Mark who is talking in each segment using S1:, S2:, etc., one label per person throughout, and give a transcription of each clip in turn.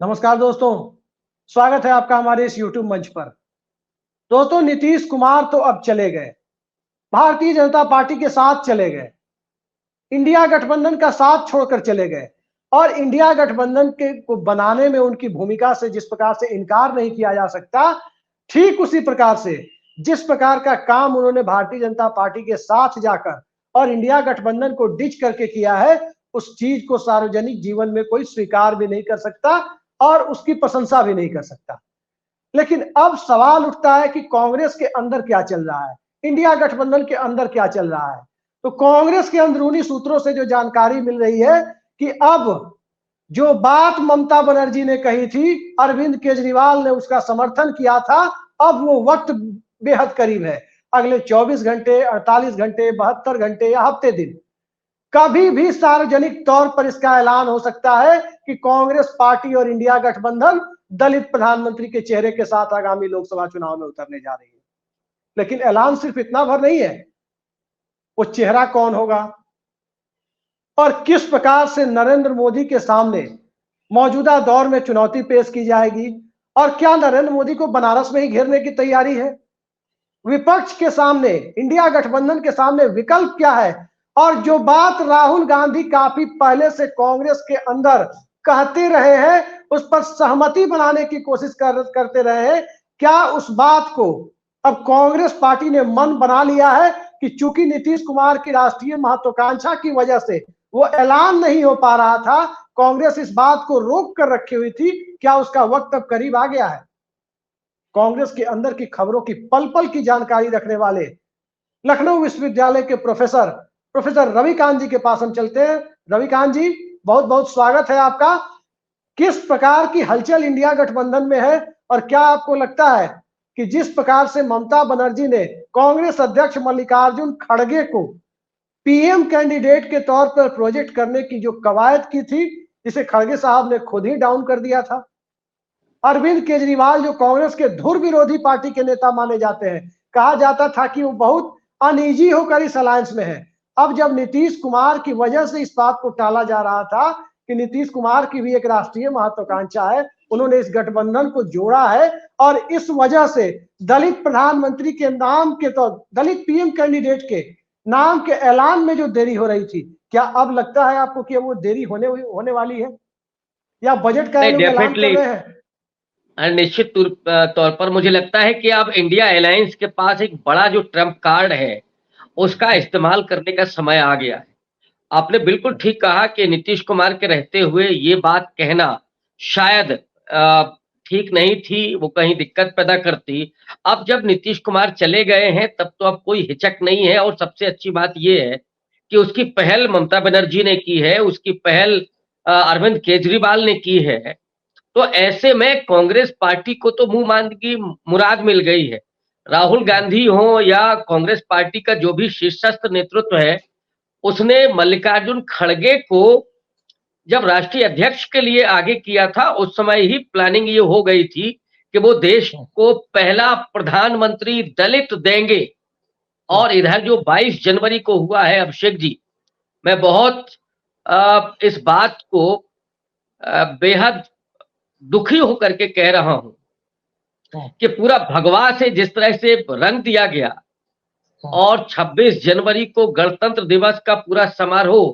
S1: नमस्कार दोस्तों, स्वागत है आपका हमारे इस YouTube मंच पर। दोस्तों, नीतीश कुमार तो अब चले गए, भारतीय जनता पार्टी के साथ चले गए, इंडिया गठबंधन का साथ छोड़कर चले गए और इंडिया गठबंधन के को बनाने में उनकी भूमिका से जिस प्रकार से इनकार नहीं किया जा सकता, ठीक उसी प्रकार से जिस प्रकार का काम उन्होंने भारतीय जनता पार्टी के साथ जाकर और इंडिया गठबंधन को डिच करके किया है, उस चीज को सार्वजनिक जीवन में कोई स्वीकार भी नहीं कर सकता और उसकी प्रशंसा भी नहीं कर सकता। लेकिन अब सवाल उठता है कि कांग्रेस के अंदर क्या चल रहा है, इंडिया गठबंधन के अंदर क्या चल रहा है। तो कांग्रेस के अंदरूनी सूत्रों से जो जानकारी मिल रही है कि अब जो बात ममता बनर्जी ने कही थी, अरविंद केजरीवाल ने उसका समर्थन किया था, अब वो वक्त बेहद करीब है। अगले 24 घंटे, 48 घंटे, 72 घंटे या हफ्ते दिन कभी भी सार्वजनिक तौर पर इसका ऐलान हो सकता है कि कांग्रेस पार्टी और इंडिया गठबंधन दलित प्रधानमंत्री के चेहरे के साथ आगामी लोकसभा चुनाव में उतरने जा रही है। लेकिन ऐलान सिर्फ इतना भर नहीं है, वो चेहरा कौन होगा और किस प्रकार से नरेंद्र मोदी के सामने मौजूदा दौर में चुनौती पेश की जाएगी और क्या नरेंद्र मोदी को बनारस में ही घेरने की तैयारी है। विपक्ष के सामने, इंडिया गठबंधन के सामने विकल्प क्या है और जो बात राहुल गांधी काफी पहले से कांग्रेस के अंदर कहते रहे हैं, उस पर सहमति बनाने की कोशिश करते रहे हैं, क्या उस बात को अब कांग्रेस पार्टी ने मन बना लिया है कि चूंकि नीतीश कुमार की राष्ट्रीय महत्वाकांक्षा की वजह से वो ऐलान नहीं हो पा रहा था, कांग्रेस इस बात को रोक कर रखी हुई थी, क्या उसका वक्त अब करीब आ गया है। कांग्रेस के अंदर की खबरों की पल पल की जानकारी रखने वाले लखनऊ विश्वविद्यालय के प्रोफेसर रविकांत जी के पास हम चलते हैं। रविकांत जी, बहुत बहुत स्वागत है आपका। किस प्रकार की हलचल इंडिया गठबंधन में है और क्या आपको लगता है कि जिस प्रकार से ममता बनर्जी ने कांग्रेस अध्यक्ष मल्लिकार्जुन खड़गे को पीएम कैंडिडेट के तौर पर प्रोजेक्ट करने की जो कवायद की थी, जिसे खड़गे साहब ने खुद ही डाउन कर दिया था। अरविंद केजरीवाल जो कांग्रेस के धुर विरोधी पार्टी के नेता माने जाते हैं, कहा जाता था कि वो बहुत अनईजी होकर इस अलायंस में है। अब जब नीतीश कुमार की वजह से इस बात को टाला जा रहा था कि नीतीश कुमार की भी एक राष्ट्रीय महत्वाकांक्षा है, उन्होंने इस गठबंधन को जोड़ा है और इस वजह से दलित प्रधानमंत्री के नाम के तो दलित पीएम कैंडिडेट के नाम के ऐलान में जो देरी हो रही थी, क्या अब लगता है आपको कि वो देरी होने वाली है या बजट का ऐलान कर रहे हैं।
S2: निश्चित तौर पर मुझे लगता है कि अब इंडिया अलायंस के पास एक बड़ा जो ट्रम्प कार्ड है उसका इस्तेमाल करने का समय आ गया है। आपने बिल्कुल ठीक कहा कि नीतीश कुमार के रहते हुए ये बात कहना शायद ठीक नहीं थी, वो कहीं दिक्कत पैदा करती। अब जब नीतीश कुमार चले गए हैं तब तो अब कोई हिचक नहीं है और सबसे अच्छी बात ये है कि उसकी पहल ममता बनर्जी ने की है, उसकी पहल अरविंद केजरीवाल ने की है। तो ऐसे में कांग्रेस पार्टी को तो मुंह मांग की मुराद मिल गई है। राहुल गांधी हो या कांग्रेस पार्टी का जो भी शीर्षस्थ नेतृत्व है, उसने मल्लिकार्जुन खड़गे को जब राष्ट्रीय अध्यक्ष के लिए आगे किया था, उस समय ही प्लानिंग ये हो गई थी कि वो देश को पहला प्रधानमंत्री दलित देंगे। और इधर जो 22 जनवरी को हुआ है, अभिषेक जी, मैं बहुत इस बात को बेहद दुखी होकर के कह रहा हूं कि पूरा भगवा से जिस तरह से रंग दिया गया और 26 जनवरी को गणतंत्र दिवस का पूरा समारोह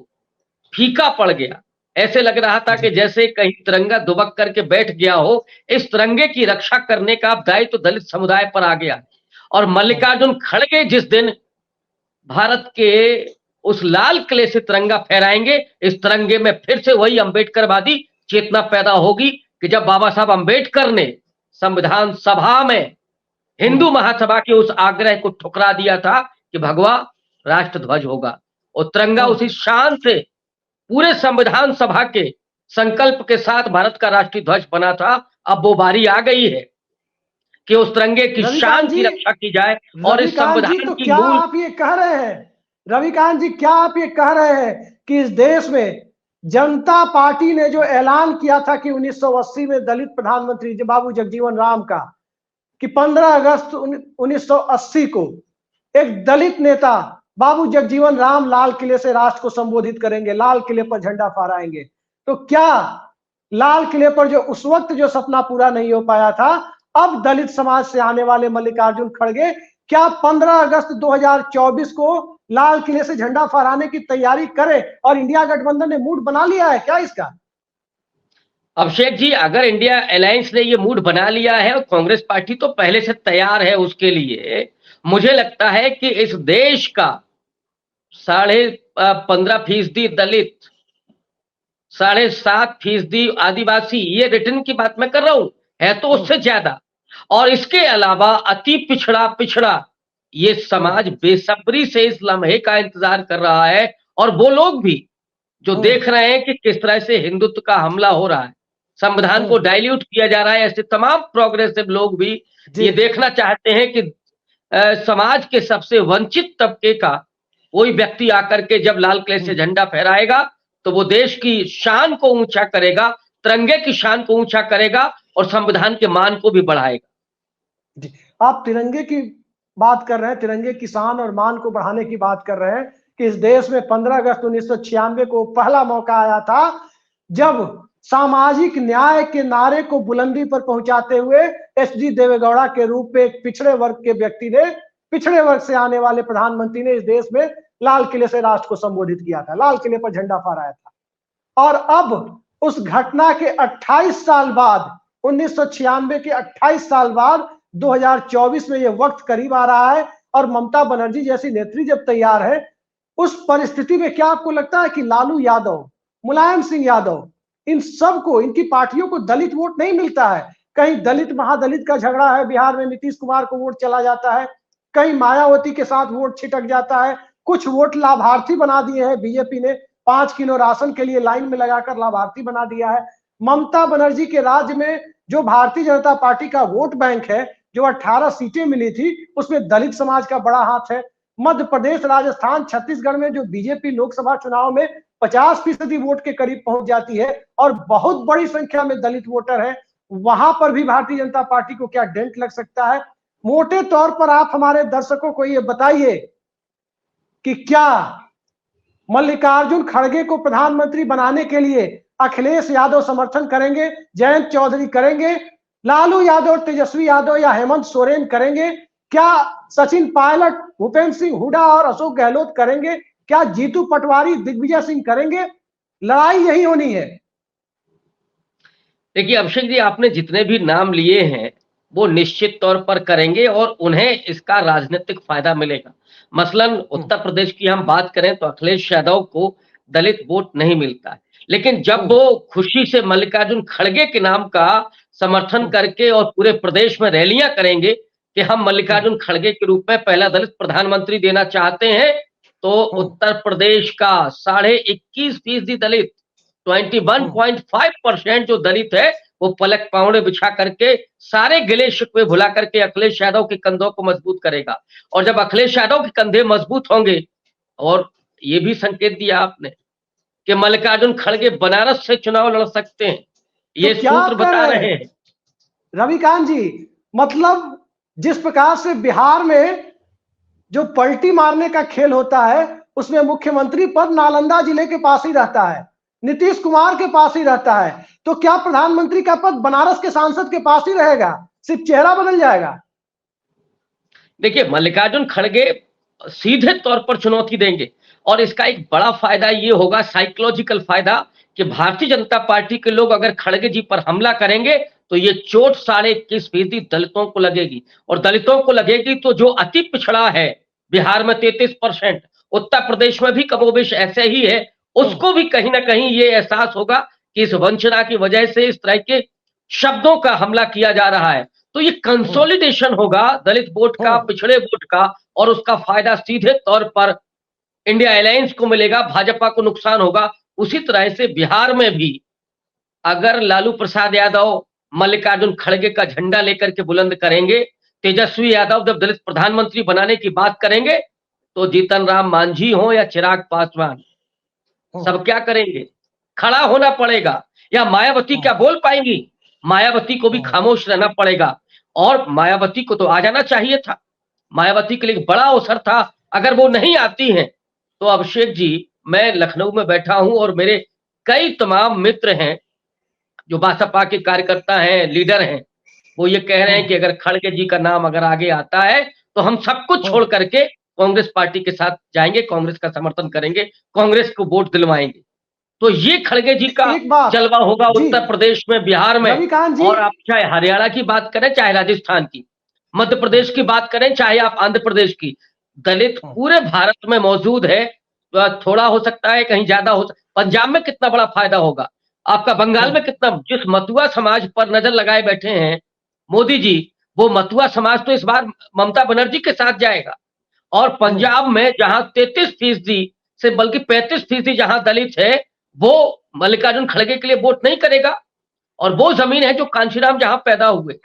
S2: फीका पड़ गया। ऐसे लग रहा था कि जैसे कहीं तिरंगा दुबक करके बैठ गया हो। इस तिरंगे की रक्षा करने का दायित्व तो दलित समुदाय पर आ गया और मल्लिकार्जुन खड़गे जिस दिन भारत के उस लाल किले से तिरंगा फहराएंगे, इस तिरंगे में फिर से वही अंबेडकरवादी चेतना पैदा होगी कि जब बाबा साहब अंबेडकर ने संविधान सभा में हिंदू महासभा के उस आग्रह को ठुकरा दिया था कि भगवा राष्ट्रध्वज होगा और तिरंगा उसी शान से पूरे संविधान सभा के संकल्प के साथ भारत का राष्ट्रीय ध्वज बना था। अब वो बारी आ गई है कि उस तिरंगे की शान की रक्षा की जाए और इस संविधान
S1: तो
S2: की
S1: क्या आप ये कह रहे हैं, रविकांत जी, क्या आप ये कह रहे हैं कि इस देश में जनता पार्टी ने जो ऐलान किया था कि 1980 में दलित प्रधानमंत्री बाबू जगजीवन राम का, कि 15 अगस्त 1980 को एक दलित नेता बाबू जगजीवन राम लाल किले से राष्ट्र को संबोधित करेंगे, लाल किले पर झंडा फहराएंगे, तो क्या लाल किले पर जो उस वक्त जो सपना पूरा नहीं हो पाया था, अब दलित समाज से आने वाले मल्लिकार्जुन खड़गे क्या 15 अगस्त 2024 को लाल किले से झंडा फहराने की तैयारी करे और इंडिया गठबंधन ने मूड बना लिया है क्या इसका?
S2: अभिषेक जी, अगर इंडिया अलायंस ने ये मूड बना लिया है और कांग्रेस पार्टी तो पहले से तैयार है उसके लिए, मुझे लगता है कि इस देश का 15.5% दलित, 7.5% आदिवासी, ये रिटर्न की बात मैं कर रहा हूं, है तो उससे ज्यादा, और इसके अलावा अति पिछड़ा ये समाज बेसब्री से इस लम्हे का इंतजार कर रहा है। और वो लोग भी जो देख रहे हैं कि किस तरह से हिंदुत्व का हमला हो रहा है, संविधान को डाइल्यूट किया जा रहा है, ऐसे तमाम प्रोग्रेसिव लोग भी ये देखना चाहते हैं कि समाज के सबसे वंचित तबके का कोई व्यक्ति आकर के जब लाल किले से झंडा फहराएगा तो वो देश की शान को ऊंचा करेगा, तिरंगे की शान को ऊंचा करेगा और संविधान के मान को भी बढ़ाएगा।
S1: आप तिरंगे की बात कर रहे हैं, तिरंगे की शान और मान को बढ़ाने की बात कर रहे हैं कि इस देश में 15 अगस्त 1996 को पहला मौका आया था जब सामाजिक न्याय के नारे को बुलंदी पर पहुंचाते हुए एच.डी. देवेगौड़ा के रूप में एक पिछड़े वर्ग के व्यक्ति ने, पिछड़े वर्ग से आने वाले प्रधानमंत्री ने इस देश में लाल किले से राष्ट्र को संबोधित किया था, लाल किले पर झंडा फहराया था। और अब उस घटना के 28 साल बाद, 1996 के 28 साल बाद 2024 में यह वक्त करीब आ रहा है और ममता बनर्जी जैसी नेत्री जब तैयार है, उस परिस्थिति में क्या आपको लगता है कि लालू यादव, मुलायम सिंह यादव, इन सबको, इनकी पार्टियों को दलित वोट नहीं मिलता है? कहीं दलित महादलित का झगड़ा है, बिहार में नीतीश कुमार को वोट चला जाता है, कहीं मायावती के साथ वोट छिटक जाता है, कुछ वोट लाभार्थी बना दिए हैं बीजेपी ने, 5 किलो राशन के लिए लाइन में लगाकर लाभार्थी बना दिया है। ममता बनर्जी के राज्य में जो भारतीय जनता पार्टी का वोट बैंक है, जो 18 सीटें मिली थी, उसमें दलित समाज का बड़ा हाथ है। मध्य प्रदेश, राजस्थान, छत्तीसगढ़ में जो बीजेपी लोकसभा चुनाव में 50% वोट के करीब पहुंच जाती है और बहुत बड़ी संख्या में दलित वोटर है, वहां पर भी भारतीय जनता पार्टी को क्या डेंट लग सकता है? मोटे तौर पर आप हमारे दर्शकों को ये बताइए कि क्या मल्लिकार्जुन खड़गे को प्रधानमंत्री बनाने के लिए अखिलेश यादव समर्थन करेंगे, जयंत चौधरी करेंगे, लालू यादव, तेजस्वी यादव या हेमंत सोरेन करेंगे? क्या सचिन पायलट, भूपेंद्र सिंह हुड्डा और अशोक गहलोत करेंगे? क्या जीतू पटवारी, दिग्विजय सिंह करेंगे? लड़ाई यही होनी है।
S2: देखिए अभिषेक जी, आपने जितने भी नाम लिए हैं वो निश्चित तौर पर करेंगे और उन्हें इसका राजनीतिक फायदा मिलेगा। मसलन उत्तर प्रदेश की हम बात करें तो अखिलेश यादव को दलित वोट नहीं मिलता है, लेकिन जब वो खुशी से मल्लिकार्जुन खड़गे के नाम का समर्थन करके और पूरे प्रदेश में रैलियां करेंगे कि हम मल्लिकार्जुन खड़गे के रूप में पहला दलित प्रधानमंत्री देना चाहते हैं, तो उत्तर प्रदेश का 21.5% दलित, 21.5% जो दलित है, वो पलक पावड़े बिछा करके सारे गिले शिकवे भुला करके अखिलेश यादव के कंधों को मजबूत करेगा। और जब अखिलेश यादव के कंधे मजबूत होंगे, और ये भी संकेत दिया आपने कि मल्लिकार्जुन खड़गे बनारस से चुनाव लड़ सकते हैं, ये
S1: तो
S2: सूत्र बता रहे हैं
S1: रविकांत जी। मतलब जिस प्रकार से बिहार में जो पलटी मारने का खेल होता है, उसमें मुख्यमंत्री पद नालंदा जिले के पास ही रहता है, नीतीश कुमार के पास ही रहता है, तो क्या प्रधानमंत्री का पद बनारस के सांसद के पास ही रहेगा, सिर्फ चेहरा बदल जाएगा?
S2: देखिए, मल्लिकार्जुन खड़गे सीधे तौर पर चुनौती देंगे और इसका एक बड़ा फायदा ये होगा, साइकोलॉजिकल फायदा, कि भारतीय जनता पार्टी के लोग अगर खड़गे जी पर हमला करेंगे तो ये चोट 21.5% दलितों को लगेगी, और दलितों को लगेगी तो जो अति पिछड़ा है, बिहार में 33%, उत्तर प्रदेश में भी कमोबेश ऐसे ही है, उसको भी कहीं ना कहीं ये एहसास होगा कि इस वंचना की वजह से इस तरह के शब्दों का हमला किया जा रहा है। तो ये कंसोलिडेशन होगा दलित वोट का, पिछड़े वोट का, और उसका फायदा सीधे तौर पर इंडिया अलायंस को मिलेगा, भाजपा को नुकसान होगा। उसी तरह से बिहार में भी अगर लालू प्रसाद यादव मल्लिकार्जुन खड़गे का झंडा लेकर के बुलंद करेंगे, तेजस्वी यादव जब दलित प्रधानमंत्री बनाने की बात करेंगे, तो जीतन राम मांझी हो या चिराग पासवान, सब क्या करेंगे? खड़ा होना पड़ेगा। या मायावती क्या बोल पाएंगी? मायावती को भी खामोश रहना पड़ेगा, और मायावती को तो आ जाना चाहिए था। मायावती के लिए बड़ा अवसर था, अगर वो नहीं आती हैं तो अभिषेक जी, मैं लखनऊ में बैठा हूं और मेरे कई तमाम मित्र हैं जो बसपा के कार्यकर्ता हैं, लीडर हैं, वो ये कह रहे हैं कि अगर खड़गे जी का नाम अगर आगे आता है तो हम सब कुछ छोड़ करके कांग्रेस पार्टी के साथ जाएंगे, कांग्रेस का समर्थन करेंगे, कांग्रेस को वोट दिलवाएंगे। तो ये खड़गे जी का
S1: एक बात
S2: जलवा होगा
S1: जी,
S2: उत्तर प्रदेश में, बिहार में,
S1: रविकांत जी,
S2: और आप चाहे हरियाणा की बात करें, चाहे राजस्थान की, मध्य प्रदेश की बात करें, चाहे आप आंध्र प्रदेश की, दलित पूरे भारत में मौजूद है। थोड़ा हो सकता है, कहीं ज्यादा हो सकता, पंजाब में कितना बड़ा फायदा होगा आपका, बंगाल में कितना, जिस मतुआ समाज पर नजर लगाए बैठे हैं मोदी जी, वो मतुआ समाज तो इस बार ममता बनर्जी के साथ जाएगा। और पंजाब में जहां 33% से बल्कि 35% जहां दलित है, वो मल्लिकार्जुन खड़गे के लिए वोट नहीं करेगा। और वो जमीन है जो कांशीराम जहां पैदा हुए,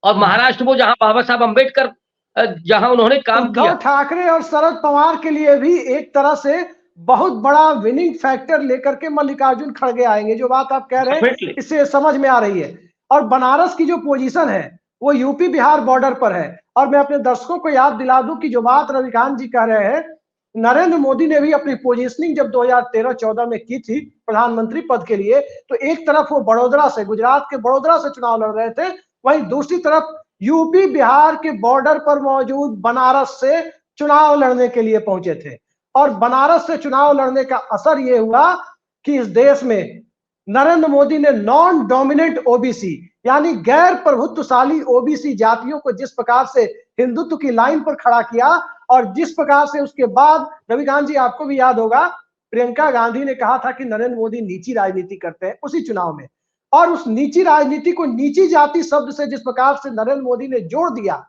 S2: और महाराष्ट्र वो जहां बाबा साहब अम्बेडकर जहां उन्होंने काम किया।
S1: उद्धव ठाकरे और शरद पवार के लिए भी एक तरह से बहुत बड़ा विनिंग फैक्टर लेकर के मल्लिकार्जुन खड़गे आएंगे। जो बात आप कह रहे हैं
S2: डेफिनेटली
S1: इससे समझ में आ रही है। और बनारस की जो पोजीशन है वो यूपी बिहार बॉर्डर पर है। और मैं अपने दर्शकों को याद दिला दूं कि जो बात रविकांत जी कह रहे हैं, नरेंद्र मोदी ने भी अपनी पोजीशनिंग जब 2013-14 में की थी प्रधानमंत्री पद के लिए, तो एक तरफ वो बड़ौदा से, गुजरात के बड़ौदा से चुनाव लड़ रहे थे, वहीं दूसरी तरफ यूपी बिहार के बॉर्डर पर मौजूद बनारस से चुनाव लड़ने के लिए पहुंचे थे। और बनारस से चुनाव लड़ने का असर यह हुआ कि इस देश में नरेंद्र मोदी ने नॉन डोमिनेंट ओबीसी यानी गैर प्रभुत्वशाली ओबीसी जातियों को जिस प्रकार से हिंदुत्व की लाइन पर खड़ा किया, और जिस प्रकार से उसके बाद रविकांत जी आपको भी याद होगा प्रियंका गांधी ने कहा था कि नरेंद्र मोदी नीची राजनीति करते हैं उसी चुनाव में, और उस नीची राजनीति को नीची जाति शब्द से जिस प्रकार से नरेंद्र मोदी ने जोड़ दिया,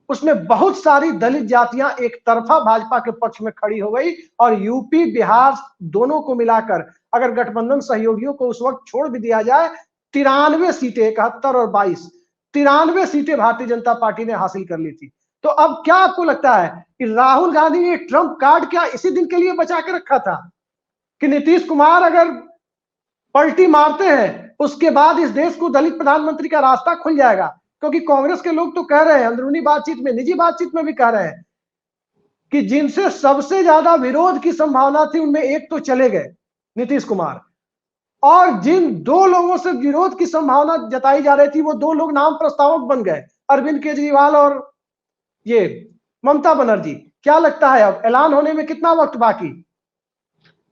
S1: उसमें बहुत सारी दलित जातियां एक तरफा भाजपा के पक्ष में खड़ी हो गई। और यूपी बिहार दोनों को मिलाकर अगर गठबंधन सहयोगियों को उस वक्त छोड़ भी दिया जाए, 93 सीटें, 71 और 22, 93 सीटें भारतीय जनता पार्टी ने हासिल कर ली थी। तो अब क्या आपको लगता है कि राहुल गांधी ने ट्रम्प कार्ड क्या इसी दिन के लिए बचा के रखा था कि नीतीश कुमार अगर पलटी मारते हैं उसके बाद इस देश को दलित प्रधानमंत्री का रास्ता खुल जाएगा? क्योंकि कांग्रेस के लोग तो कह रहे हैं, अंदरूनी बातचीत में, निजी बातचीत में भी कह रहे हैं कि जिनसे सबसे ज्यादा विरोध की संभावना थी उनमें एक तो चले गए, नीतीश कुमार, और जिन दो लोगों से विरोध की संभावना जताई जा रही थी वो दो लोग नाम प्रस्तावक बन गए, अरविंद केजरीवाल और ये ममता बनर्जी। क्या लगता है अब ऐलान होने में कितना वक्त बाकी?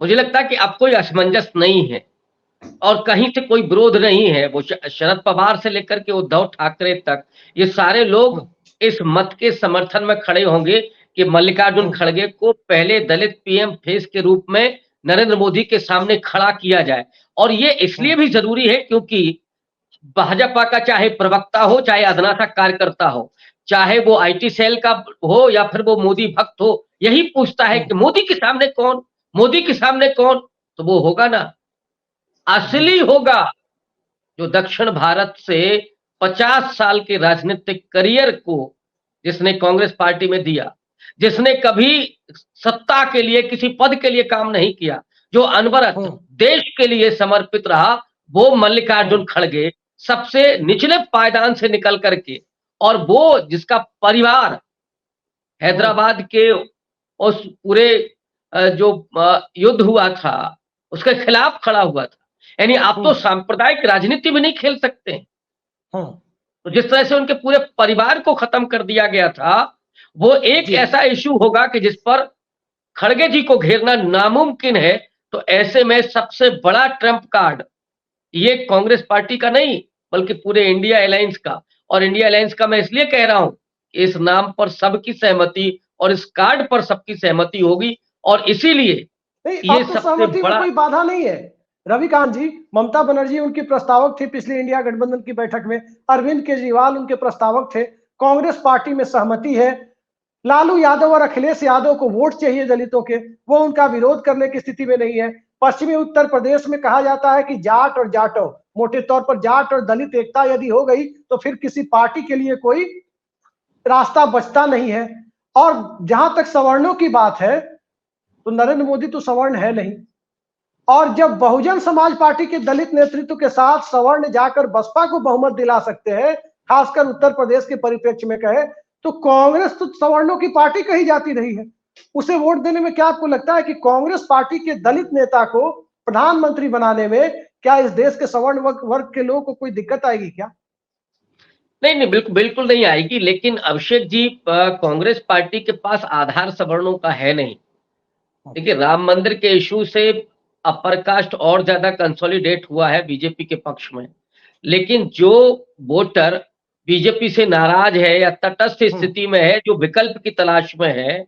S2: मुझे लगता है कि अब कोई असमंजस नहीं है और कहीं से कोई विरोध नहीं है। वो शरद पवार से लेकर के उद्धव ठाकरे तक ये सारे लोग इस मत के समर्थन में खड़े होंगे कि मल्लिकार्जुन खड़गे को पहले दलित पीएम फेस के रूप में नरेंद्र मोदी के सामने खड़ा किया जाए। और ये इसलिए भी जरूरी है क्योंकि भाजपा का चाहे प्रवक्ता हो, चाहे अदना सा कार्यकर्ता हो, चाहे वो आईटी सेल का हो या फिर वो मोदी भक्त हो, यही पूछता है कि मोदी के सामने कौन, मोदी के सामने कौन। तो वो होगा ना, असली होगा जो दक्षिण भारत से 50 साल के राजनीतिक करियर को जिसने कांग्रेस पार्टी में दिया, जिसने कभी सत्ता के लिए किसी पद के लिए काम नहीं किया, जो अनवरत देश के लिए समर्पित रहा, वो मल्लिकार्जुन खड़गे सबसे निचले पायदान से निकल करके, और वो जिसका परिवार हैदराबाद के उस पूरे जो युद्ध हुआ था उसके खिलाफ खड़ा हुआ था। यानी आप तो सांप्रदायिक राजनीति भी नहीं खेल सकते। तो जिस तरह से उनके पूरे परिवार को खत्म कर दिया गया था, वो एक ऐसा इशू होगा कि जिस पर खड़गे जी को घेरना नामुमकिन है। तो ऐसे में सबसे बड़ा ट्रम्प कार्ड ये कांग्रेस पार्टी का नहीं बल्कि पूरे इंडिया अलायंस का, और इंडिया अलायंस का मैं इसलिए कह रहा हूं कि इस नाम पर सबकी सहमति और इस कार्ड पर सबकी सहमति होगी, और इसीलिए ये
S1: तो
S2: सबसे बड़ा
S1: कोई बाधा नहीं है रविकांत जी। ममता बनर्जी उनकी प्रस्तावक थी पिछली इंडिया गठबंधन की बैठक में, अरविंद केजरीवाल उनके प्रस्तावक थे, कांग्रेस पार्टी में सहमति है। लालू यादव और अखिलेश यादव को वोट चाहिए दलितों के, वो उनका विरोध करने की स्थिति में नहीं है। पश्चिमी उत्तर प्रदेश में कहा जाता है कि जाट और जाटो, मोटे तौर पर जाट और दलित एकता यदि हो गई तो फिर किसी पार्टी के लिए कोई रास्ता बचता नहीं है। और जहां तक सवर्णों की बात है तो नरेंद्र मोदी तो सवर्ण है नहीं, और जब बहुजन समाज पार्टी के दलित नेतृत्व के साथ सवर्ण जाकर बसपा को बहुमत दिला सकते हैं, खासकर उत्तर प्रदेश के परिप्रेक्ष्य में कहे तो कांग्रेस तो सवर्णों की पार्टी कही जाती रही है। उसे वोट देने में क्या आपको लगता है कि कांग्रेस पार्टी के दलित नेता को प्रधानमंत्री बनाने में क्या इस देश के सवर्ण वर्ग के लोगों को कोई दिक्कत आएगी क्या?
S2: नहीं नहीं, बिल्कुल बिल्कुल नहीं आएगी। लेकिन अभिषेक जी, कांग्रेस पार्टी के पास आधार सवर्णों का है नहीं। देखिए, राम मंदिर के इशू से अपर कास्ट और ज्यादा कंसोलिडेट हुआ है बीजेपी के पक्ष में। लेकिन जो वोटर बीजेपी से नाराज है या तटस्थ स्थिति में है, जो विकल्प की तलाश में है,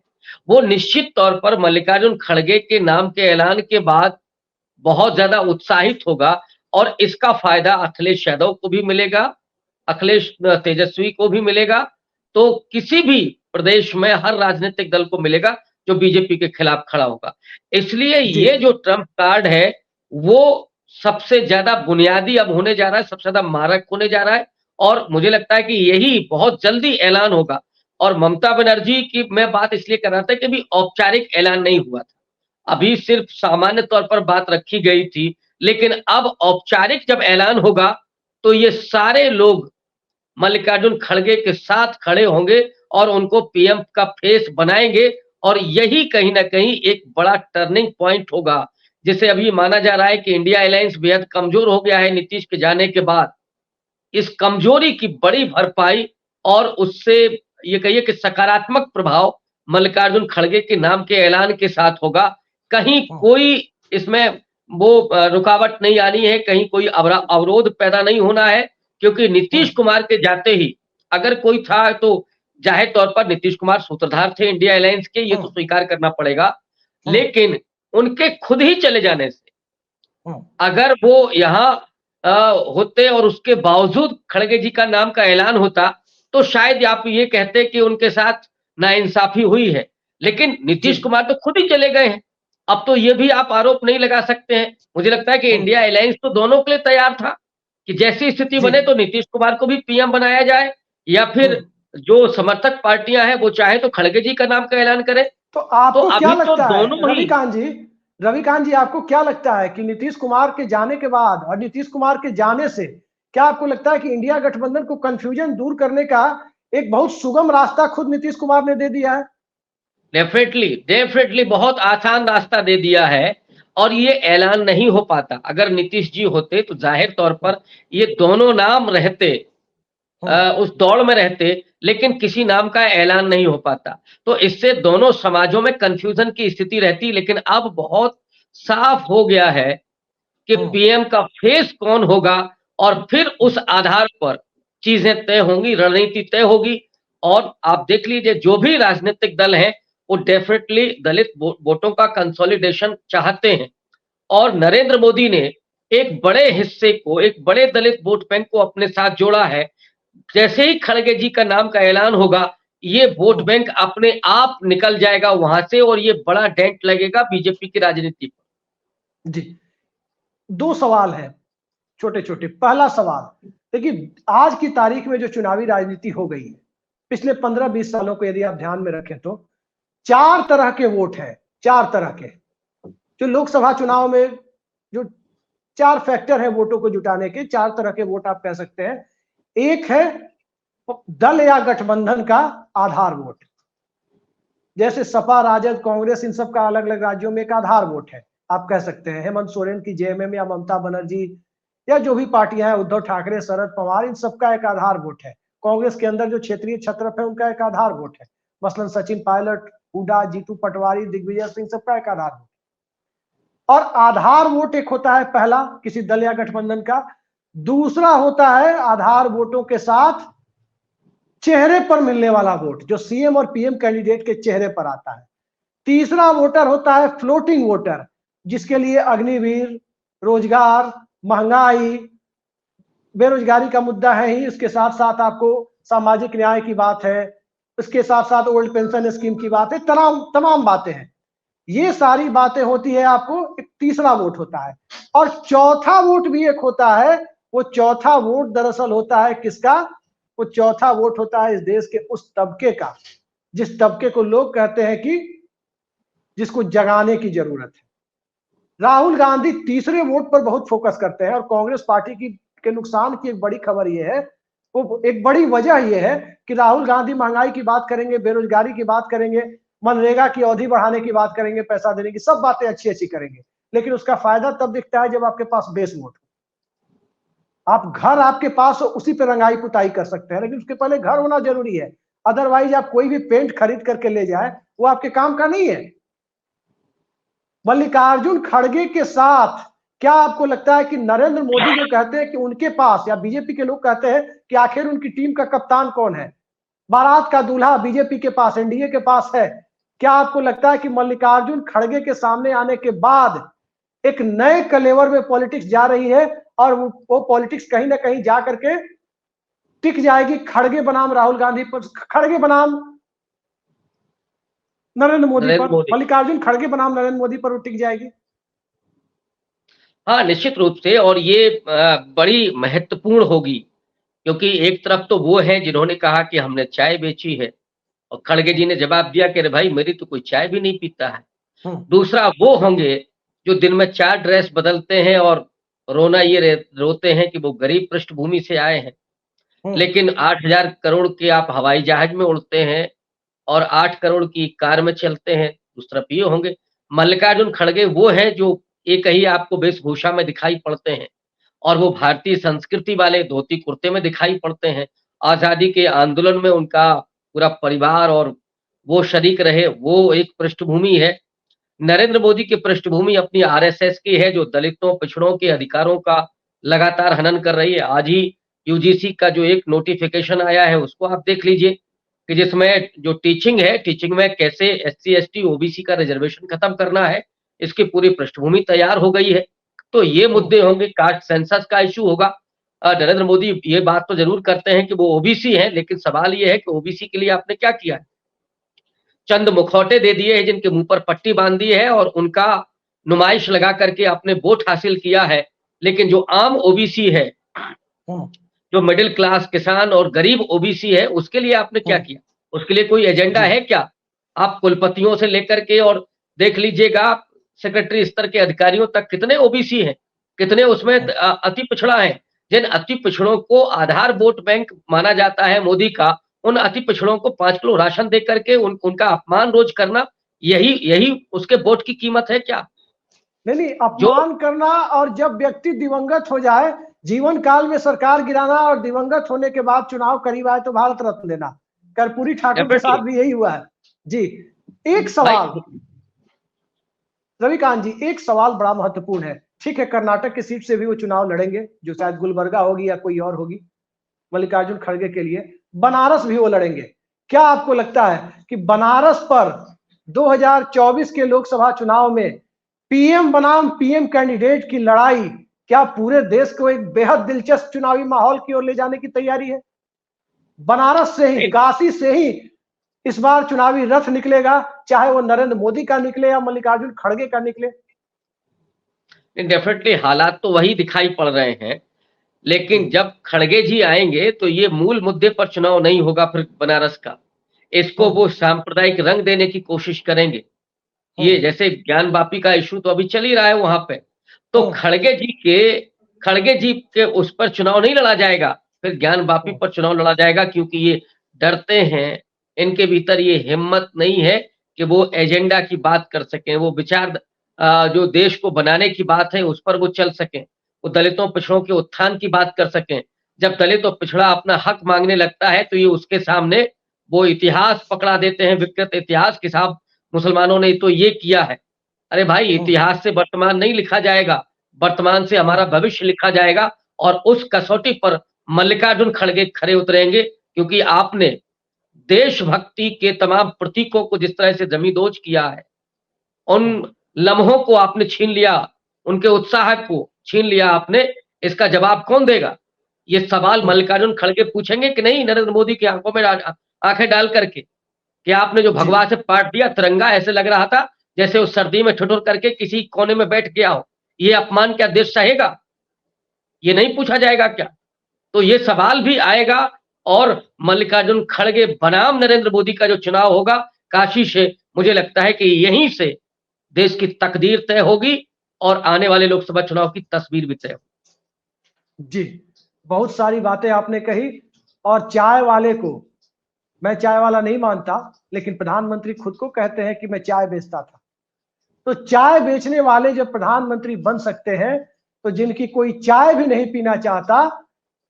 S2: वो निश्चित तौर पर मल्लिकार्जुन खड़गे के नाम के ऐलान के बाद बहुत ज्यादा उत्साहित होगा। और इसका फायदा अखिलेश यादव को भी मिलेगा, अखिलेश तेजस्वी को भी मिलेगा। तो किसी भी प्रदेश में हर राजनीतिक दल को मिलेगा जो बीजेपी के खिलाफ खड़ा होगा। इसलिए ये जो ट्रम्प कार्ड है, वो सबसे ज्यादा बुनियादी अब होने जा रहा है, सबसे ज्यादा मारक होने जा रहा है। और मुझे लगता है कि यही बहुत जल्दी ऐलान होगा। और ममता बनर्जी की मैं बात इसलिए कर रहा था कि अभी औपचारिक ऐलान नहीं हुआ था, अभी सिर्फ सामान्य तौर पर बात रखी गई थी। लेकिन अब औपचारिक जब ऐलान होगा तो ये सारे लोग मल्लिकार्जुन खड़गे के साथ खड़े होंगे और उनको पीएम का फेस बनाएंगे। और यही कहीं ना कहीं एक बड़ा टर्निंग पॉइंट होगा, जिसे अभी माना जा रहा है कि इंडिया अलायंस बेहद कमजोर हो गया है नीतीश के जाने के बाद। इस कमजोरी की बड़ी भरपाई और उससे ये कहिए कि सकारात्मक प्रभाव मल्लिकार्जुन खड़गे के नाम के ऐलान के साथ होगा। कहीं कोई इसमें वो रुकावट नहीं आनी है, कहीं कोई अवरोध पैदा नहीं होना है। क्योंकि नीतीश कुमार के जाते ही अगर कोई था तो जाहिर तौर पर नीतीश कुमार सूत्रधार थे इंडिया अलायंस के, ये तो स्वीकार करना पड़ेगा। लेकिन उनके खुद ही चले जाने से अगर वो यहाँ होते और उसके बावजूद खड़गे जी का नाम का ऐलान होता, तो शायद आप ये कहते कि उनके साथ नाइंसाफी हुई है। लेकिन नीतीश कुमार तो खुद ही चले गए हैं, अब तो ये भी आप आरोप नहीं लगा सकते हैं। मुझे लगता है कि इंडिया अलायंस तो दोनों के लिए तैयार था कि जैसी स्थिति बने तो नीतीश कुमार को भी पीएम बनाया जाए, या फिर जो समर्थक पार्टियां हैं वो चाहे तो खड़गे जी का नाम का ऐलान करें।
S1: तो आपको
S2: तो
S1: क्या
S2: अभी तो
S1: लगता है
S2: दोनों ही
S1: रविकांत जी, आपको क्या लगता है कि नीतीश कुमार के जाने के बाद और नीतीश कुमार के जाने से क्या आपको लगता है कि इंडिया गठबंधन को कंफ्यूजन दूर करने का एक बहुत सुगम रास्ता खुद नीतीश कुमार ने दे दिया है?
S2: डेफिनेटली डेफिनेटली बहुत आसान रास्ता दे दिया है। और ये ऐलान नहीं हो पाता अगर नीतीश जी होते, तो जाहिर तौर पर ये दोनों नाम रहते, उस दौड़ में रहते, लेकिन किसी नाम का ऐलान नहीं हो पाता। तो इससे दोनों समाजों में कंफ्यूजन की स्थिति रहती। लेकिन अब बहुत साफ हो गया है कि पीएम का फेस कौन होगा, और फिर उस आधार पर चीजें तय होंगी, रणनीति तय होगी। और आप देख लीजिए, जो भी राजनीतिक दल हैं वो डेफिनेटली दलित वोटों का कंसोलिडेशन चाहते हैं। और नरेंद्र मोदी ने एक बड़े हिस्से को, एक बड़े दलित वोट बैंक को अपने साथ जोड़ा है। जैसे ही खड़गे जी का नाम का ऐलान होगा, ये वोट बैंक अपने आप निकल जाएगा वहां से, और ये बड़ा डेंट लगेगा बीजेपी की राजनीति पर।
S1: जी, दो सवाल है छोटे छोटे। पहला सवाल, देखिए आज की तारीख में जो चुनावी राजनीति हो गई है, पिछले 15-20 सालों को यदि आप ध्यान में रखें तो 4 तरह के वोट है, 4 तरह के। जो लोकसभा चुनाव में जो 4 फैक्टर है वोटों को जुटाने के, 4 तरह के वोट आप कह सकते हैं। एक है दल या गठबंधन का आधार वोट, जैसे सपा, राजद, कांग्रेस, इन सब का अलग अलग राज्यों में एक आधार वोट है। आप कह सकते हैं हेमंत सोरेन की जेएमएम या ममता बनर्जी या जो भी पार्टियां हैं, उद्धव ठाकरे, शरद पवार, इन सबका एक आधार वोट है। कांग्रेस के अंदर जो क्षेत्रीय छत्रप है उनका एक आधार वोट है, मसलन सचिन पायलट, हुड्डा, जीतू पटवारी, दिग्विजय सिंह, सबका एक आधार वोट। और आधार वोट एक होता है पहला किसी दल या गठबंधन का। दूसरा होता है आधार वोटों के साथ चेहरे पर मिलने वाला वोट, जो सीएम और पीएम कैंडिडेट के चेहरे पर आता है। तीसरा वोटर होता है फ्लोटिंग वोटर, जिसके लिए अग्निवीर, रोजगार, महंगाई, बेरोजगारी का मुद्दा है ही, इसके साथ साथ आपको सामाजिक न्याय की बात है, इसके साथ साथ ओल्ड पेंशन स्कीम की बात है, तमाम बातें हैं। ये सारी बातें होती है, आपको एक तीसरा वोट होता है। और चौथा वोट भी एक होता है। वो चौथा वोट दरअसल होता है किसका? वो चौथा वोट होता है इस देश के उस तबके का, जिस तबके को लोग कहते हैं कि जिसको जगाने की जरूरत है। राहुल गांधी तीसरे वोट पर बहुत फोकस करते हैं, और कांग्रेस पार्टी की के नुकसान की एक बड़ी खबर यह है, वो एक बड़ी वजह यह है कि राहुल गांधी महंगाई की बात करेंगे, बेरोजगारी की बात करेंगे, मनरेगा की अवधि बढ़ाने की बात करेंगे, पैसा देने की, सब बातें अच्छी अच्छी करेंगे, लेकिन उसका फायदा तब दिखता है जब आपके पास बेस वोट हो। आप घर आपके पास हो उसी पे रंगाई पुताई कर सकते हैं, लेकिन उसके पहले घर होना जरूरी है। अदरवाइज आप कोई भी पेंट खरीद करके ले जाए वो आपके काम का नहीं है। मल्लिकार्जुन खड़गे के साथ क्या आपको लगता है कि नरेंद्र मोदी जो कहते हैं कि उनके पास, या बीजेपी के लोग कहते हैं कि आखिर उनकी टीम का कप्तान कौन है, बारात का दूल्हा बीजेपी के पास, एनडीए के पास है, क्या आपको लगता है कि मल्लिकार्जुन खड़गे के सामने आने के बाद एक नए कलेवर में पॉलिटिक्स जा रही है और वो पॉलिटिक्स कहीं ना कहीं जा करके टिक जाएगी खड़गे बनाम राहुल गांधी पर, खड़गे बनाम नरेंद्र मोदी पर, मल्लिकार्जुन खड़गे बनाम नरेंद्र मोदी पर वो टिक जाएगी?
S2: हाँ, निश्चित रूप से, और ये बड़ी महत्वपूर्ण होगी, क्योंकि एक तरफ तो वो हैं जिन्होंने कहा कि हमने चाय बेची है, और खड़गे जी ने जवाब दिया कि अरे भाई मेरी तो कोई चाय भी नहीं पीता है। दूसरा वो होंगे जो दिन में 4 ड्रेस बदलते हैं और रोना ये रोते हैं कि वो गरीब पृष्ठभूमि से आए हैं, लेकिन 8,000 करोड़ के आप हवाई जहाज में उड़ते हैं और 8 करोड़ की कार में चलते हैं। उस तरफ ये होंगे। मल्लिकार्जुन खड़गे वो हैं जो एक ही आपको वेशभूषा में दिखाई पड़ते हैं, और वो भारतीय संस्कृति वाले धोती कुर्ते में दिखाई पड़ते हैं। आज़ादी के आंदोलन में उनका पूरा परिवार और वो शरीक रहे, वो एक पृष्ठभूमि है। नरेंद्र मोदी की पृष्ठभूमि अपनी आरएसएस की है, जो दलितों, पिछड़ों के अधिकारों का लगातार हनन कर रही है। आज ही यूजीसी का जो एक नोटिफिकेशन आया है उसको आप देख लीजिए, कि जिसमें जो टीचिंग है, टीचिंग में कैसे एससी, एसटी, ओबीसी का रिजर्वेशन खत्म करना है, इसकी पूरी पृष्ठभूमि तैयार हो गई है। तो ये मुद्दे होंगे, कास्ट सेंसस का इश्यू होगा। नरेंद्र मोदी ये बात तो जरूर करते हैं कि वो ओबीसी हैं, लेकिन सवाल ये है कि ओबीसी के लिए आपने क्या किया है? चंद मुखौटे दे दिए हैं जिनके मुंह पर पट्टी बांध दी है और उनका नुमाइश लगा करके आपने वोट हासिल किया है। लेकिन जो आम ओबीसी है, जो मिडिल क्लास किसान और गरीब ओबीसी है, उसके लिए आपने क्या किया? उसके लिए कोई एजेंडा है क्या? आप कुलपतियों से लेकर के और देख लीजिएगा आप सेक्रेटरी स्तर के अधिकारियों तक कितने ओबीसी हैं, कितने उसमें अति पिछड़ा है। जिन अति पिछड़ों को आधार वोट बैंक माना जाता है मोदी का, उन अति पिछड़ों को 5 किलो राशन दे करके उनका अपमान रोज करना, यही उसके वोट की कीमत है क्या?
S1: नहीं, अपमान करना, और जब व्यक्ति दिवंगत हो जाए, जीवन काल में सरकार गिराना, और दिवंगत होने के बाद चुनाव करीब आए तो भारत रत्न देना। कर्पूरी ठाकुर के साथ भी यही हुआ है जी। एक सवाल रविकांत जी, एक सवाल बड़ा महत्वपूर्ण है। ठीक है, कर्नाटक की सीट से भी वो चुनाव लड़ेंगे, जो शायद गुलबर्गा होगी या कोई और होगी मल्लिकार्जुन खड़गे के लिए। बनारस भी वो लड़ेंगे। क्या आपको लगता है कि बनारस पर 2024 के लोकसभा चुनाव में पीएम बनाम पीएम कैंडिडेट की लड़ाई क्या पूरे देश को एक बेहद दिलचस्प चुनावी माहौल की ओर ले जाने की तैयारी है? बनारस से ही, काशी से ही इस बार चुनावी रथ निकलेगा, चाहे वो नरेंद्र मोदी का निकले या मल्लिकार्जुन खड़गे का निकले।
S2: डेफिनेटली हालात तो वही दिखाई पड़ रहे हैं, लेकिन जब खड़गे जी आएंगे तो ये मूल मुद्दे पर चुनाव नहीं होगा फिर बनारस का। इसको वो सांप्रदायिक रंग देने की कोशिश करेंगे। ये जैसे ज्ञान वापी का इशू तो अभी चल ही रहा है वहां पे, तो खड़गे जी के उस पर चुनाव नहीं लड़ा जाएगा, फिर ज्ञान वापी पर चुनाव लड़ा जाएगा, क्योंकि ये डरते हैं, इनके भीतर ये हिम्मत नहीं है कि वो एजेंडा की बात कर सकें, वो विचार जो देश को बनाने की बात है उस पर वो चल सकें, वो दलितों पिछड़ों के उत्थान की बात कर सकें। जब दलित और पिछड़ा अपना हक मांगने लगता है तो ये उसके सामने वो इतिहास पकड़ा देते हैं, विकृत इतिहास के साथ मुसलमानों ने तो ये किया है। अरे भाई, इतिहास से वर्तमान नहीं लिखा जाएगा, वर्तमान से हमारा भविष्य लिखा जाएगा, और उस कसौटी पर मल्लिकार्जुन खड़गे खरे उतरेंगे, क्योंकि आपने देशभक्ति के तमाम प्रतीकों को जिस तरह से जमींदोज किया है, उन लम्हों को आपने छीन लिया, उनके उत्साह को छीन लिया आपने, इसका जवाब कौन देगा? ये सवाल मल्लिकार्जुन खड़गे पूछेंगे कि नहीं नरेंद्र मोदी की आंखों में आंखें डाल करके, कि आपने जो भगवा से पाट दिया तिरंगा, ऐसे लग रहा था जैसे उस सर्दी में ठिठुर करके किसी कोने में बैठ गया हो। ये अपमान क्या देश सहेगा? ये नहीं पूछा जाएगा क्या? तो ये सवाल भी आएगा, और मल्लिकार्जुन खड़गे बनाम नरेंद्र मोदी का जो चुनाव होगा काशी से, मुझे लगता है कि यहीं से देश की तकदीर तय होगी और आने वाले लोकसभा चुनाव की तस्वीर भी तय होगी।
S1: जी, बहुत सारी बातें आपने कही, और चाय वाले को मैं चाय वाला नहीं मानता, लेकिन प्रधानमंत्री खुद को कहते हैं कि मैं चाय बेचता था। तो चाय बेचने वाले जब प्रधानमंत्री बन सकते हैं, तो जिनकी कोई चाय भी नहीं पीना चाहता,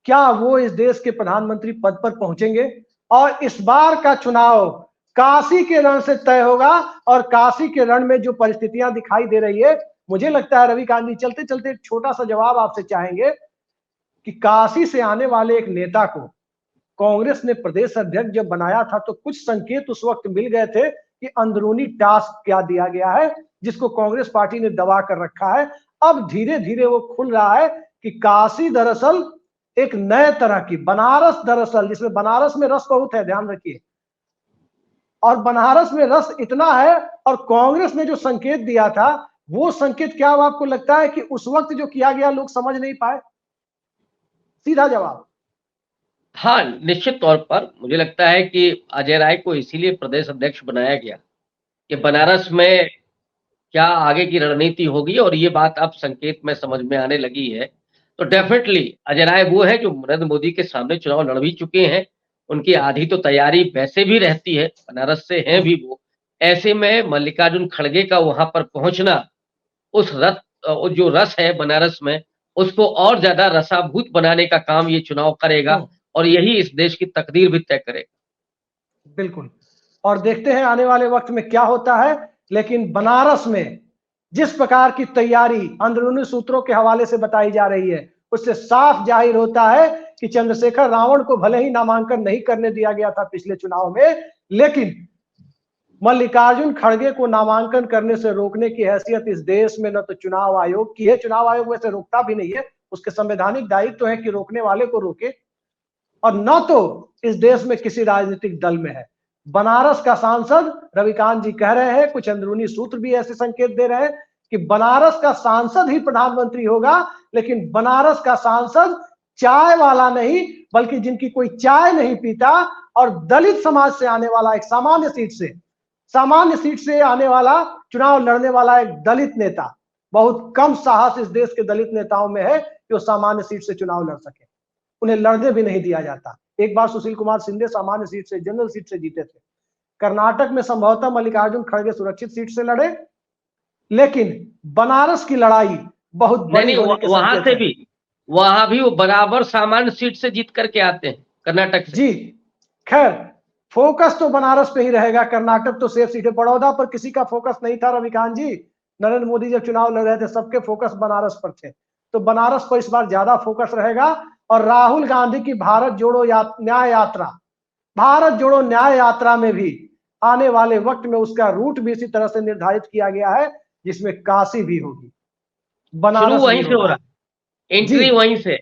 S1: क्या वो इस देश के प्रधानमंत्री पद पर पहुंचेंगे? और इस बार का चुनाव काशी के रण से तय होगा, और काशी के रण में जो परिस्थितियां दिखाई दे रही है, मुझे लगता है रविकांत जी, चलते चलते एक छोटा सा जवाब आपसे चाहेंगे कि काशी से आने वाले एक नेता को कांग्रेस ने प्रदेश अध्यक्ष जब बनाया था तो कुछ संकेत उस वक्त मिल गए थे कि अंदरूनी टास्क क्या दिया गया है, जिसको कांग्रेस पार्टी ने दबा कर रखा है। अब धीरे धीरे वो खुल रहा है कि काशी दरअसल एक नए तरह की, बनारस दरअसल, जिसमें बनारस में रस बहुत है, ध्यान रखिए, और बनारस में रस इतना है, और कांग्रेस ने जो संकेत दिया था वो संकेत क्या आपको लगता है कि उस वक्त जो किया गया लोग समझ नहीं पाए? सीधा जवाब।
S2: हाँ, निश्चित तौर पर मुझे लगता है कि अजय राय को इसीलिए प्रदेश अध्यक्ष बनाया गया कि बनारस में क्या आगे की रणनीति होगी, और ये बात अब संकेत में समझ में आने लगी है। तो डेफिनेटली अजय राय वो है जो नरेंद्र मोदी के सामने चुनाव लड़ भी चुके हैं। उनकी आधी तो तैयारी वैसे भी रहती है, बनारस से हैं भी वो। ऐसे में मल्लिकार्जुन खड़गे का वहां पर पहुंचना, वो जो रस है बनारस में, उसको और ज्यादा रसाभूत बनाने का काम ये चुनाव करेगा, और यही इस देश की तकदीर भी तय करेगा।
S1: बिल्कुल, और देखते हैं आने वाले वक्त में क्या होता है। लेकिन बनारस में जिस प्रकार की तैयारी अंदरूनी सूत्रों के हवाले से बताई जा रही है, उससे साफ जाहिर होता है कि चंद्रशेखर रावण को भले ही नामांकन नहीं करने दिया गया था पिछले चुनाव में, लेकिन मल्लिकार्जुन खड़गे को नामांकन करने से रोकने की हैसियत इस देश में न तो चुनाव आयोग की है, चुनाव आयोग वैसे रोकता भी नहीं है, उसके संवैधानिक दायित्व है कि रोकने वाले को रोके, और न तो इस देश में किसी राजनीतिक दल में है। बनारस का सांसद, रविकांत जी कह रहे हैं, कुछ अंदरूनी सूत्र भी ऐसे संकेत दे रहे हैं कि बनारस का सांसद ही प्रधानमंत्री होगा, लेकिन बनारस का सांसद चाय वाला नहीं, बल्कि जिनकी कोई चाय नहीं पीता, और दलित समाज से आने वाला एक सामान्य सीट से आने वाला, चुनाव लड़ने वाला एक दलित नेता। बहुत कम साहस इस देश के दलित नेताओं में है कि वो सामान्य सीट से चुनाव लड़ सके, उन्हें लड़ने भी नहीं दिया जाता। एक बार सुशील कुमार शिंदे सामान्य सीट से, जनरल सीट से जीते थे। कर्नाटक में संभवतः मल्लिकार्जुन खड़गे सुरक्षित सीट से लड़े, लेकिन बनारस की लड़ाई बहुत बड़ी होने के संकेत है।
S2: वहां भी वो बराबर सामान्य सीट से जीत करके आते हैं कर्नाटक से।
S1: जी, खैर फोकस तो बनारस पे ही रहेगा, कर्नाटक तो सेफ सीट है। बड़ौदा पर किसी का फोकस नहीं था रविकांत जी, नरेंद्र मोदी जब चुनाव लड़ रहे थे सबके फोकस बनारस पर थे, तो बनारस पर इस बार ज्यादा फोकस रहेगा। और राहुल गांधी की भारत जोड़ो न्याय यात्रा में भी आने वाले वक्त में उसका रूट भी इसी तरह से निर्धारित किया गया है, जिसमें काशी भी होगी, बनारस
S2: वहीं से हो रहा, एंट्री वहीं से।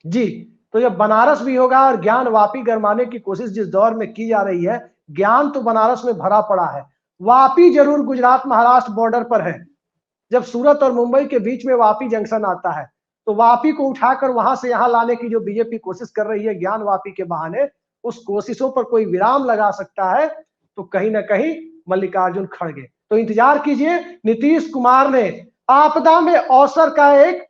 S1: जी, तो जब बनारस भी होगा, और ज्ञान वापी गरमाने की कोशिश जिस दौर में की जा रही है, ज्ञान तो बनारस में भरा पड़ा है। वापी जरूर गुजरात महाराष्ट्र बॉर्डर पर है, जब सूरत और मुंबई के बीच में वापी जंक्शन आता है, तो वापी को उठाकर वहां से यहां लाने की जो बीजेपी कोशिश कर रही है ज्ञान वापी के बहाने, उस कोशिशों पर कोई विराम लगा सकता है तो कहीं ना कहीं मल्लिकार्जुन खड़गे। तो इंतजार कीजिए, नीतीश कुमार ने आपदा में अवसर का एक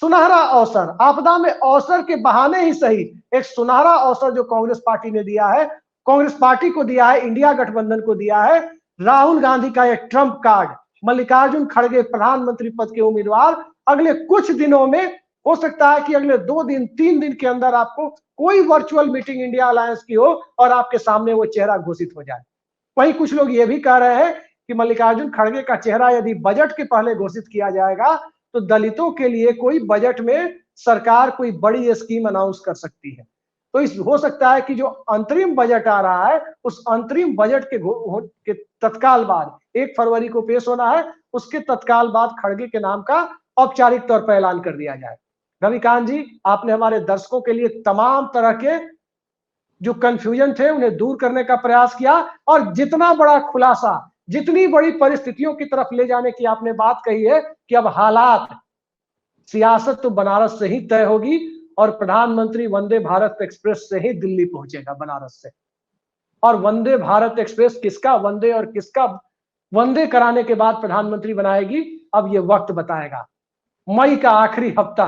S1: सुनहरा अवसर, आपदा में अवसर के बहाने ही सही, एक सुनहरा अवसर जो कांग्रेस पार्टी ने दिया है, कांग्रेस पार्टी को दिया है, इंडिया गठबंधन को दिया है, राहुल गांधी का एक ट्रम्प कार्ड, मल्लिकार्जुन खड़गे प्रधानमंत्री पद के उम्मीदवार। अगले कुछ दिनों में हो सकता है कि अगले 2 दिन 3 दिन के अंदर आपको कोई वर्चुअल मीटिंग इंडिया अलायंस की हो और आपके सामने वो चेहरा घोषित हो जाए। वहीं कुछ लोग ये भी कह रहे हैं कि मल्लिकार्जुन खड़गे का चेहरा यदि बजट के पहले घोषित किया जाएगा तो दलितों के लिए कोई बजट में सरकार कोई बड़ी स्कीम अनाउंस कर सकती है। तो इस हो सकता है कि जो अंतरिम बजट आ रहा है, उस अंतरिम बजट के तत्काल बाद 1 फरवरी को पेश होना है, उसके तत्काल बाद खड़गे के नाम का औपचारिक तौर पर ऐलान कर दिया जाए। रविकांत जी, आपने हमारे दर्शकों के लिए तमाम तरह के जो कंफ्यूजन थे उन्हें दूर करने का प्रयास किया, और जितना बड़ा खुलासा, जितनी बड़ी परिस्थितियों की तरफ ले जाने की आपने बात कही है कि अब हालात, सियासत तो बनारस से ही तय होगी, और प्रधानमंत्री वंदे भारत एक्सप्रेस से ही दिल्ली पहुंचेगा, बनारस से। और वंदे भारत एक्सप्रेस किसका वंदे और किसका वंदे कराने के बाद प्रधानमंत्री बनाएगी, अब ये वक्त बताएगा। मई का आखिरी हफ्ता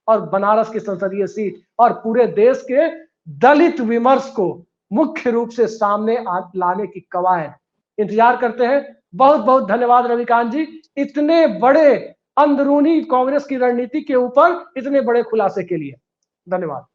S1: और बनारस की संसदीय सीट और पूरे देश के दलित विमर्श को मुख्य रूप से सामने लाने की कवायद, इंतजार करते हैं। बहुत बहुत धन्यवाद रविकांत जी, इतने बड़े अंदरूनी कांग्रेस की रणनीति के ऊपर इतने बड़े खुलासे के लिए। धन्यवाद।